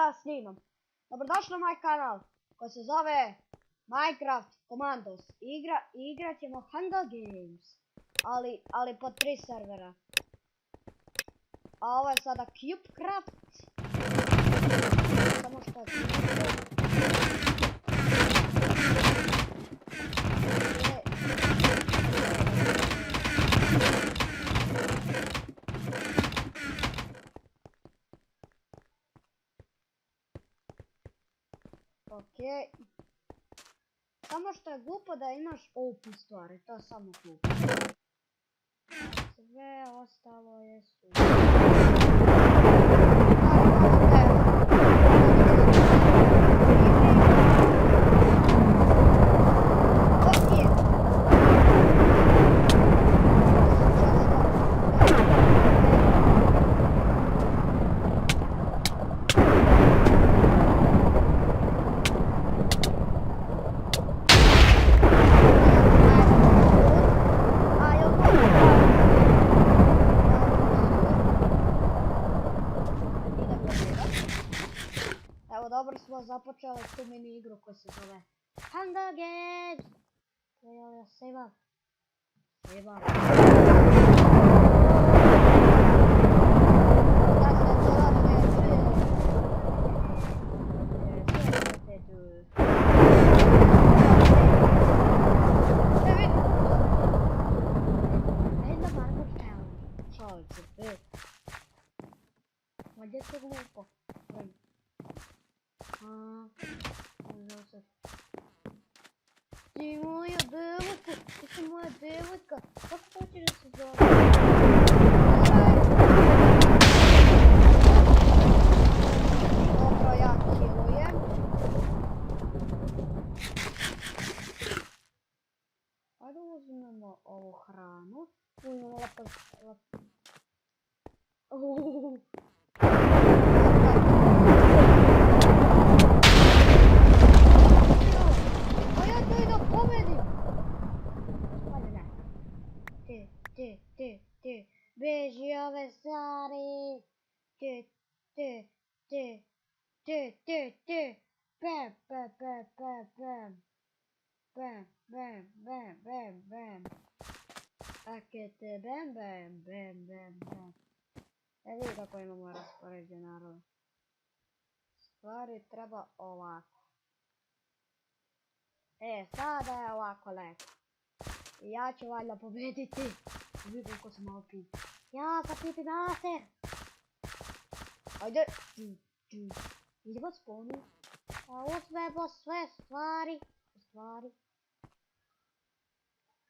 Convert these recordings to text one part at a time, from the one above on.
ja snimam. Dobrodošli na moj kanal koji se zove Minecraft Commandos. Igrat ćemo Hunger Games, ali po 3 servera. A ovo je sada CubeCraft. Samo što je okej. Samo što je glupo da imaš open stvari, to je samo glupo. Sve ostalo je super. Dobro smo započeli tu mini igru koja se zove Hunger Games. Sejvam. Ma gdje se glupo? Ti moja devojka, ti si moja devojka, kako hoćeš da se zove? Dobro, ja kilujem. Ajde uzmemo ovu hranu. Uzmemo Ti, beži ove stvari. Ti, bam, bam, bam, bam, bam. Bam, bam, bam, bam, bam. Akete, bam, bam, bam, bam, bam. Vidi kako imamo raspoređen narod. Stvari treba ovako. Sada je ovako lepo. I ja ću valjda pobediti. Vidim ko sam malo piti. Ja sam piti naser. Ajde. Idemo sponu. A uzmemo sve stvari.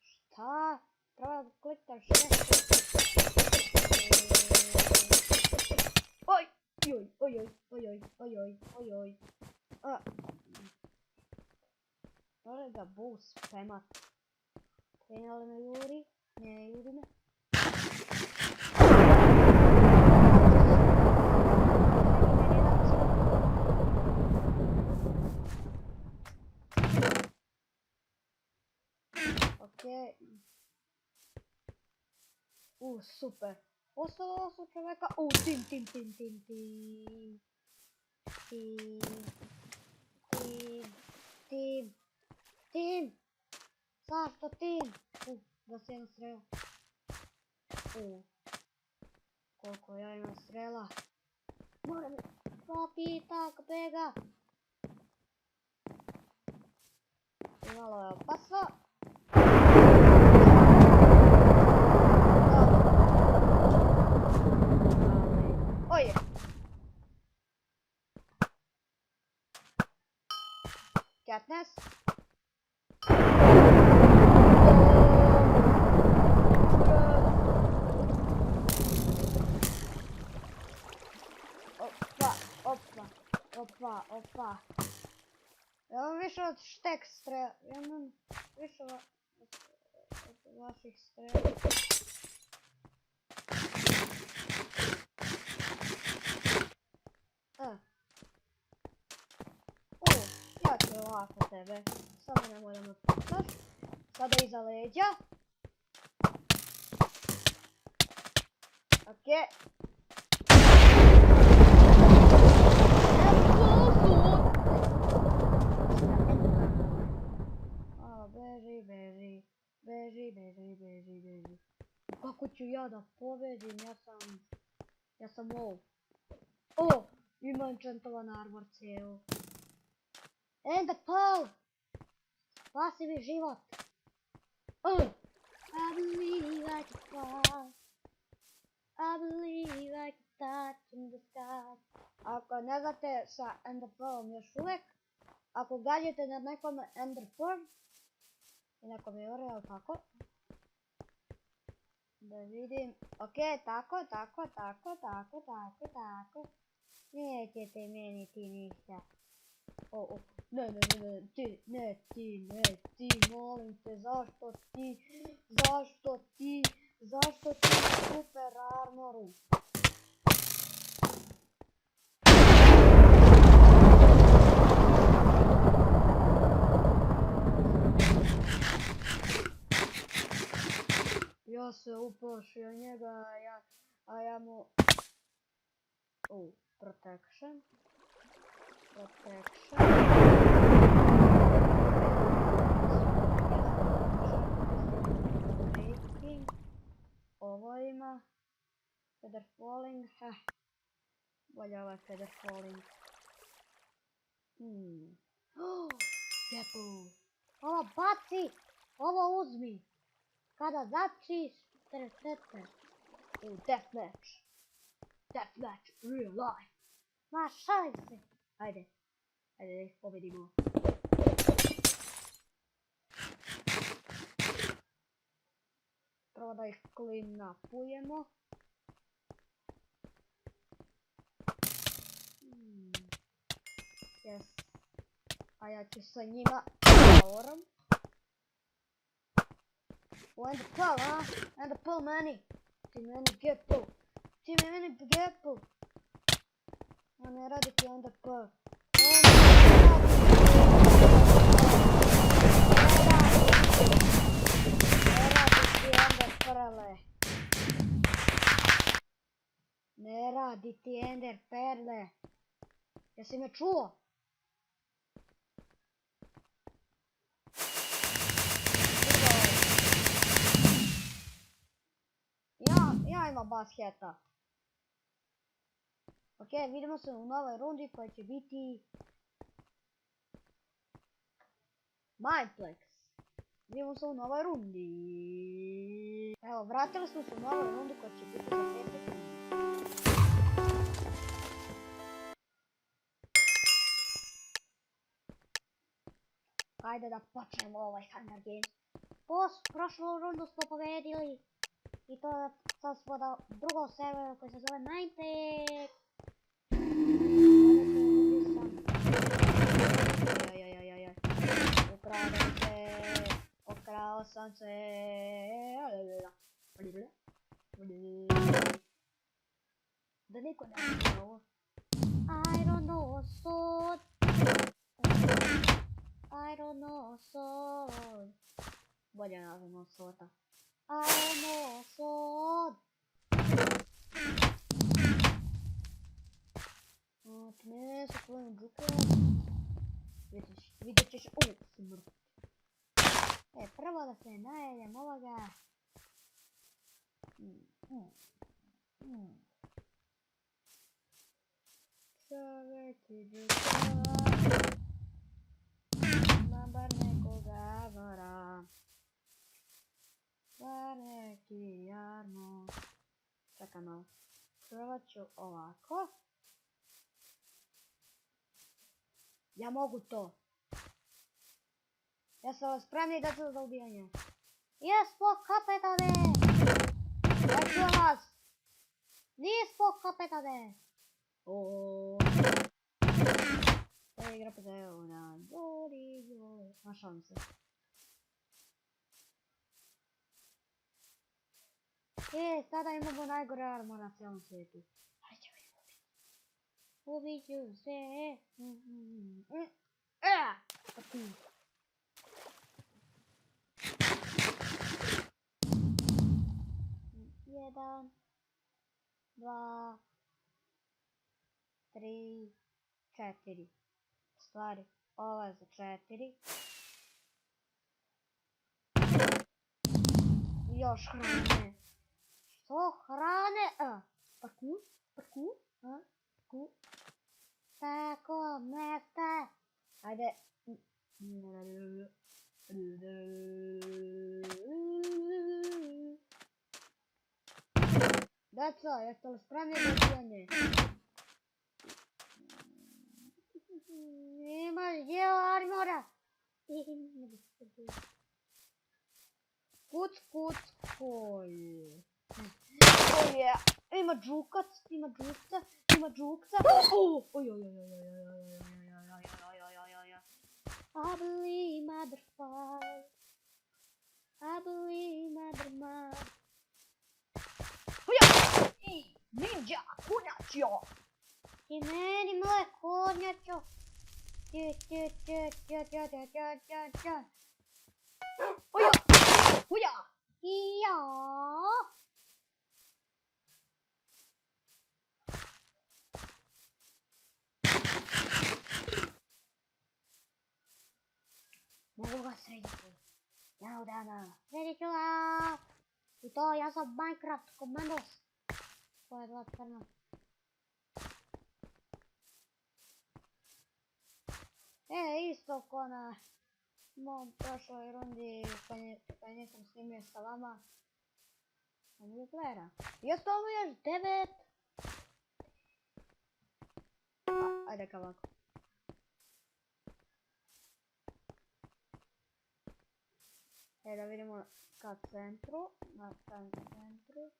Šta? Treba klikati šest. Oj. Moram da bus spemat. Krenuli me juri. Ne juri me. Okej. Super. Ostalo su čovjeka. Tim. Zašto tim? Da se jedna strela. Koliko ja imam strela. Moram zvati tak bega. Imalo je opasno. Oje. Katniss. Opa. Ja imam više od štek strela. Ja imam više od vaših strela. Ja ću ovako tebe. Samo nemoj da me pucaš. Sada iza leđa. Okej. Kako ću ja da pobedim, ja sam low. O, ima enchantovan armor ceo. Ender Pearl! Spasi mi život! I believe I can fly. I believe I can touch in the sky. Ako ne znate sa Ender Pearlom još uvijek, ako gađate na nekom Ender Pearl i nekom je oreo, tako. Da vidim. Ok, tako. Nećete meni ti ništa. Ne, ti, molim te, zašto ti super armoru? Ja se uplašio njega, a ja mu... protection. Breaking. Ovo ima. Feather falling. Bolje ovaj feather falling. Apple. Ovo baci. Ovo uzmi. Kada začiš. Deathmatch. Deathmatch. Real life. Ma šalim se. Ajde da ih pobedimo. Prvo da ih clean-upujemo. Yes. A ja ću sa njima powerom. Ender Pearl, a? Ender Pearl meni. Ti meni Gapple. A ne radi ti Ender Pearl. Ne radi ti Ender Perle. Jesi me čuo? Ja imam basketa. Ok, vidimo se u novoj rundi koja će biti Mineplex. Vidimo se u novoj rundi. Evo, vratili smo se u novoj rundi koja će biti za 5 sekundi. Hajde da počnemo ovaj Hunger Games. Prošlu rundu smo pobedili. I to sad smo na drugom serveru koji se zove Ninetech. Ukrao sam se. Da niko ne zna ovo. Iron sword. Bolje nazvamo swota. Iron sword. Ne, sa tvojim džukom. Vidjet ćeš... smrt. Prvo da se najedem ovoga. Čovjeki džuka. Imam bar nekoga vora. Bar neki armor. Čekaj malo. Prvo ću ovako. Ja mogu to. Ja sam spremni da ću za ubijanje. Jesmo kapetane! Ja ću vas! Nismo kapetane! To je igra po zeo na gori. Našao mi se. Sada imamo najgore armor na cijelom svijetu. Ali ćemo ih ubiti. Ubit ću se. Jedan, dva, tri, četiri. Stvari, ovo je za 4. Još hrane. hrane. Parkour. Parkour. Tako, mesta. Ajde. Deco, jeste li spremni za ubijanje? Imaš dijelo armora. Kuc, koji. Ima džukac, ima džukca. I believe mother fall. I believe mother mom. Ninja, konjačio. Ti meni moje konjačio. Huja. Ja. Mogu ga srediti. Jednog dana. Sredit ću ga. I to ja sam Minecraft Commandos. Ko je 2.14. Isto ko na mom prošloj rundi kad nisam snimio sa vama. Na multiplayera. I ostalo još 9. Ajde kao ovako. Da vidimo ka centru. Na tam centru.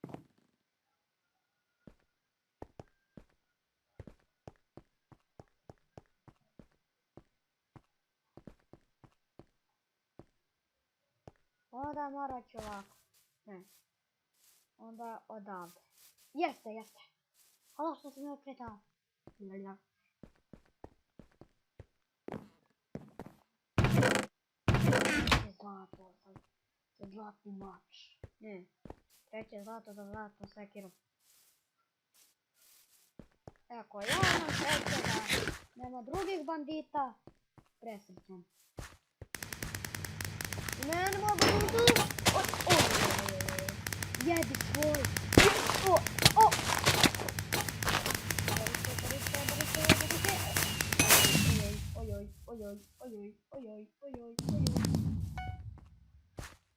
Onda morat ću ovako. Ne. Onda odavde. Jeste. Halo što sam joj kretao. Zlato za zlatni mač. Ne. Treće zlato za zlatnu sekiru. Ako ja imam sreće da nema drugih bandita, presrećan. Ne mogu tu. Jedi svoj. Ojoj.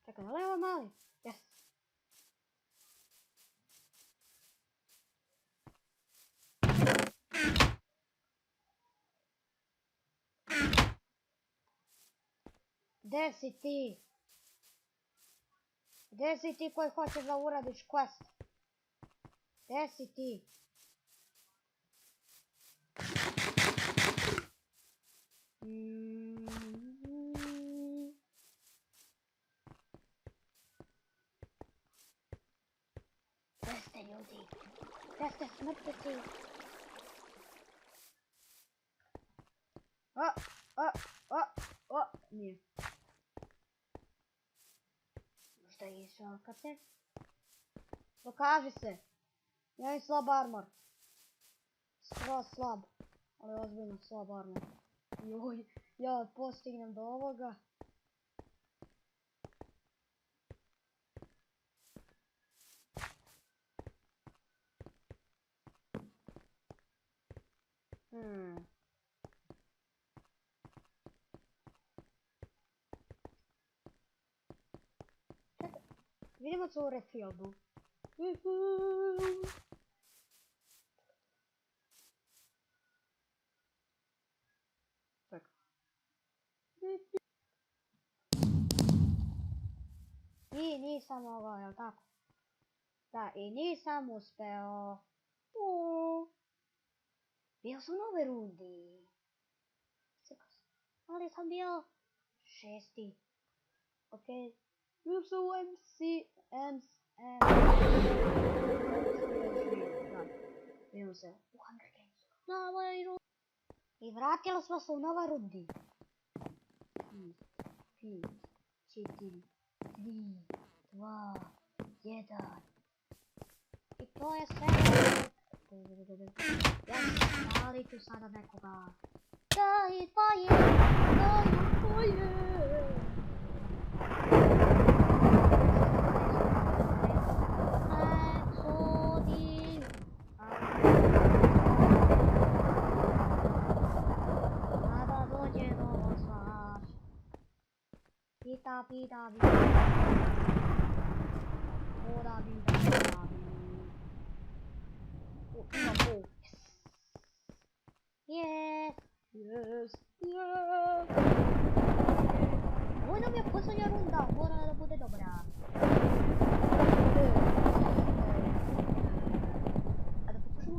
Čekaj, ali ovo mali? Jes. Gdje si ti? Gdje si ti koji hoćeš da uradiš quest? Gdje si ti? Gdje ste ljudi? Gdje ste smrtnici? Nije. Možda je išao kad se? Dokaži se. Ja imam slab armor. Skroz slab. Ali ozbiljno slab armor. Joj, ja postignem do ovoga. Čekaj, vidimo se u refieldu. Čekaj. I nisam mogao, jel tako? Da, i nisam uspeo. Bio sam u novoj rundi. Ali sam bio 6. Ok. Bio sam u Bio se u Hunger Games. Novoj rundi. I vratili smo se u novoj rundi. 5, 4, 3, 2, 1. I to je sve. Ali ću sada nekoga. Daj tvoje. pita, pita, pita. Voda, pita, pita, pita. Yes. Yes. Yes. Ой, no mnie posunięła runda, ona będzie dobra. A to poproszę.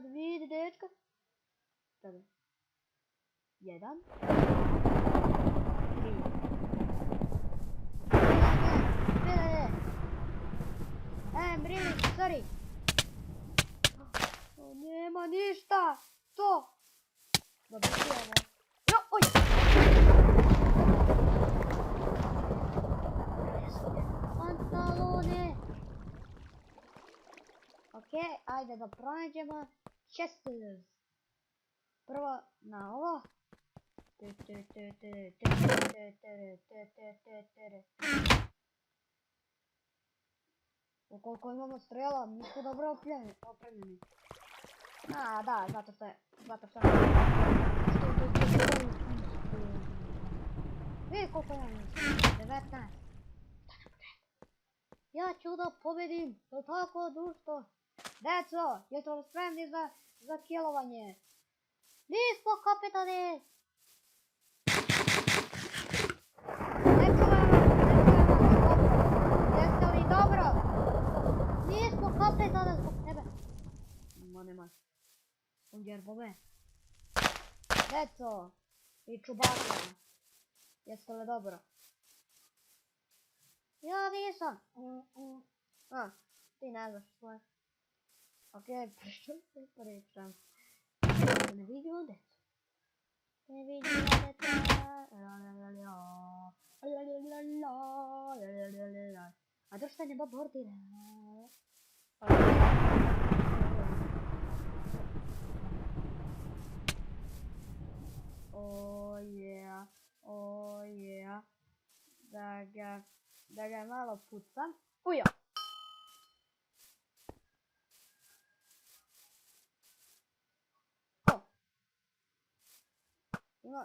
Dwie deczka. Dobra. 1. 3. Really, sorry. O, nie ma ništa. Co? Dobra, przyjemno. No, oj! Pantalone. Okej, ajde da pronađemo Chesters. Prvo na ovo. Ukoliko imamo strela, mi smo dobro opremljeni. A, da, zato što vidi koliko imam mislim, 19. Ja ću da pobedim, to tako društvo. Deco, jeste li spremni za kilovanje? Nismo, kapitane! Jeste li dobro? Nismo, kapitane, zbog tebe. Ma nemoj. Undjerbo me. Deco i čubaka, jeste li dobro? Ja nisam. A, ti ne znaš svoje. Okej, pričam. Ne vidimo decu. Ne vidimo deca. A došto ne bordira? Oh yeah, oh yeah. Da ga malo pucam. Ujo!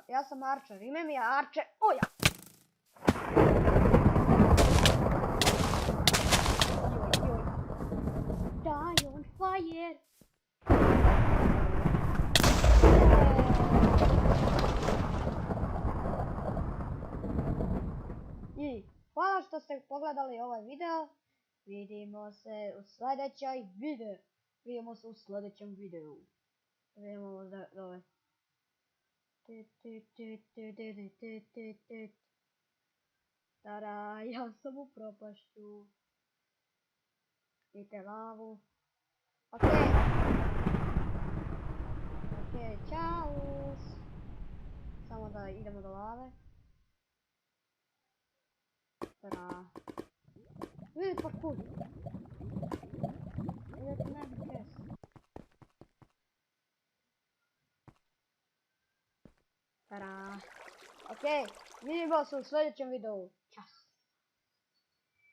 Ja sam Archer, ime mi je Archer. Ujo! Die on fire! I hvala što ste pogledali ovaj video. Vidimo se u sljedećem videu. Vidimo ove. Tada, ja sam u propašću. Vidite lavu. Okej, čao. Samo da idemo do lave. Tada. Vidi parkour. Idete ne bi čest. Tada. Okej, vidimo se u sljedećem videu.